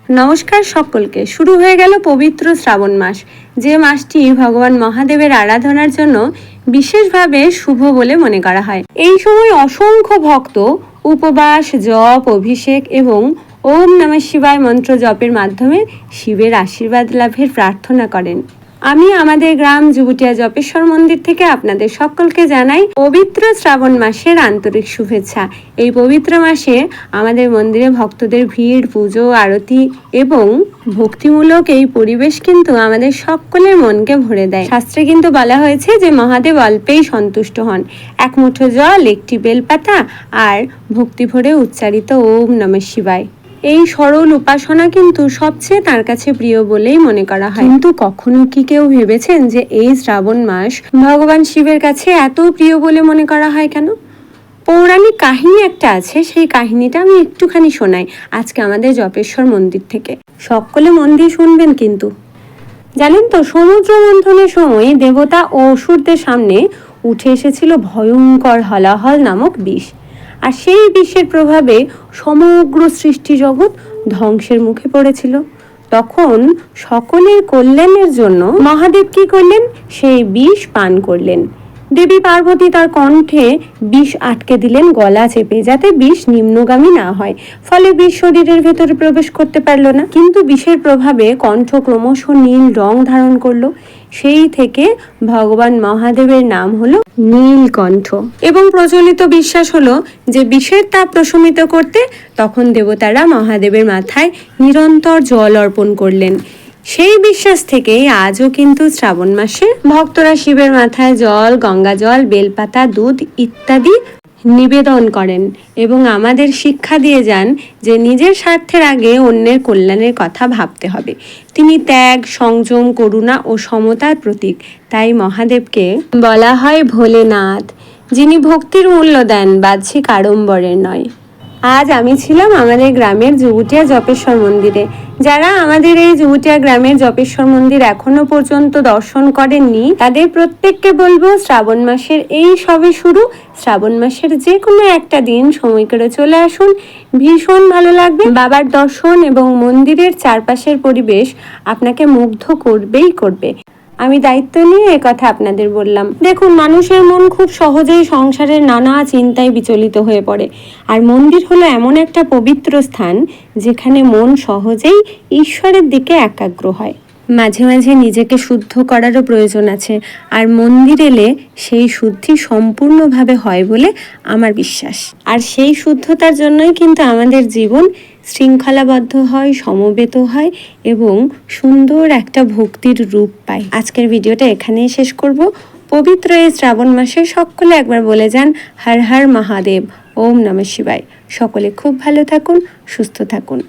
নমস্কার সকলকে। শুরু হয়ে গেল পবিত্র শ্রাবণ মাস, যে মাসটি ভগবান মহাদেবের আরাধনার জন্য বিশেষভাবে শুভ বলে মনে করা হয়। এই সময় অসংখ্য ভক্ত উপবাস, জপ, অভিষেক এবং ওম নমঃ শিবায় মন্ত্র জপের মাধ্যমে শিবের আশীর্বাদ লাভের প্রার্থনা করেন। আমি আমাদের গ্রাম যুবটিয়া জপেশ্বর মন্দির থেকে আপনাদের সকলকে জানাই পবিত্র শ্রাবণ মাসের আন্তরিক শুভেচ্ছা। এই পবিত্র মাসে আমাদের মন্দিরে ভক্তদের ভিড়, পুজো, আরতি এবং ভক্তিমূলক এই পরিবেশ কিন্তু আমাদের সকলের মনকে ভরে দেয়। শাস্ত্রে কিন্তু বলা হয়েছে যে মহাদেব অল্পেই সন্তুষ্ট হন। এক মুঠো জল, একটি বেলপাতা আর ভক্তি ভরে উচ্চারিত ওম নমঃ শিবায়, এই সরল উপাসনা কিন্তু সবচেয়ে তার কাছে প্রিয় বলেই মনে করা হয়। কিন্তু কখনো কি কেউ ভেবেছেন যে এই শ্রাবণ মাস ভগবান শিবের কাছে এত প্রিয় বলে মনে করা হয় কেন? পৌরাণিক কাহিনী একটা আছে, সেই কাহিনীটা আমি একটুখানি শোনাই আজকে আমাদের জপেশ্বর মন্দির থেকে। সকলে মন দিয়ে শুনবেন কিন্তু। জানেন তো, সমুদ্র মন্থনের সময় দেবতা ও অসুরদের সামনে উঠে এসেছিল ভয়ঙ্কর হলাহল নামক বিষ। আর সেই বিষের প্রভাবে সমগ্র সৃষ্টি জগৎ ধ্বংসের মুখে পড়েছিল। তখন সকলের কল্যাণের জন্য মহাদেব কি করলেন? সেই বিষ পান করলেন। দেবী পার্বতী তার কণ্ঠে বিষ আটকে দিলেন গলা চেপে, যাতে বিষ নিম্নগামী না হয়। ফলে বিষ শরীরের ভেতরে প্রবেশ করতে পারল না। কিন্তু বিষের প্রভাবে কণ্ঠ ক্রমশ নীল রং ধারণ করলো। সেই থেকে ভগবান মহাদেবের নাম হলো নীলকণ্ঠ। এবং প্রচলিত বিশ্বাস হলো যে বিষের তাপ প্রশমিত করতে তখন দেবতারা মহাদেবের মাথায় নিরন্তর জল অর্পণ করলেন। সেই বিশ্বাস থেকেই আজও কিন্তু শ্রাবণ মাসে ভক্তরা শিবের মাথায় জল, গঙ্গা জল, বেলপাতা, দুধ ইত্যাদি নিবেদন করেন এবং আমাদের শিক্ষা দিয়ে যান যে নিজের স্বার্থের আগে অন্যের কল্যাণের কথা ভাবতে হবে। তিনি ত্যাগ, সংযম, করুণা ও সমতার প্রতীক। তাই মহাদেবকে বলা হয় ভোলেনাথ, যিনি ভক্তির মূল্য দেন, বাহ্যিক আড়ম্বরের নয়। আজ আমি ছিলাম আমাদের গ্রামের যুবটিয়া জপেশ্বর মন্দিরে। যারা আমাদের এই যুবটিয়া গ্রামের জপেশ্বর মন্দির এখনো পর্যন্ত দর্শন করেননি, তাদের প্রত্যেককে বলবো শ্রাবণ মাসের এই সবে শুরু, শ্রাবণ মাসের যে কোনো একটা দিন সময় করে চলে আসুন। ভীষণ ভালো লাগবে। বাবার দর্শন এবং মন্দিরের চারপাশের পরিবেশ আপনাকে মুগ্ধ করবেই করবে। আমি দায়িত্ব নিয়ে কথা আপনাদের বললাম। দেখুন, মানুষের মন খুব সহজেই সংসারের নানা চিন্তায় বিচলিত হয়ে পড়ে। আর মন্দির হলো এমন একটা পবিত্র স্থান যেখানে মন সহজেই ঈশ্বরের দিকে একাগ্র হয়। মাঝে মাঝে নিজেকে শুদ্ধ করারও প্রয়োজন আছে, আর মন্দির এলে সেই শুদ্ধি সম্পূর্ণভাবে হয় বলে আমার বিশ্বাস। আর সেই শুদ্ধতার জন্যই কিন্তু আমাদের জীবন শৃঙ্খলাবদ্ধ হয়, সমবেত হয় এবং সুন্দর একটা ভক্তির রূপ পায়। আজকের ভিডিওটা এখানেই শেষ করব। পবিত্র এই শ্রাবণ মাসে সকলে একবার বলে যান হর হর মহাদেব, ওম নমঃ শিবায়। সকলে খুব ভালো থাকুন, সুস্থ থাকুন।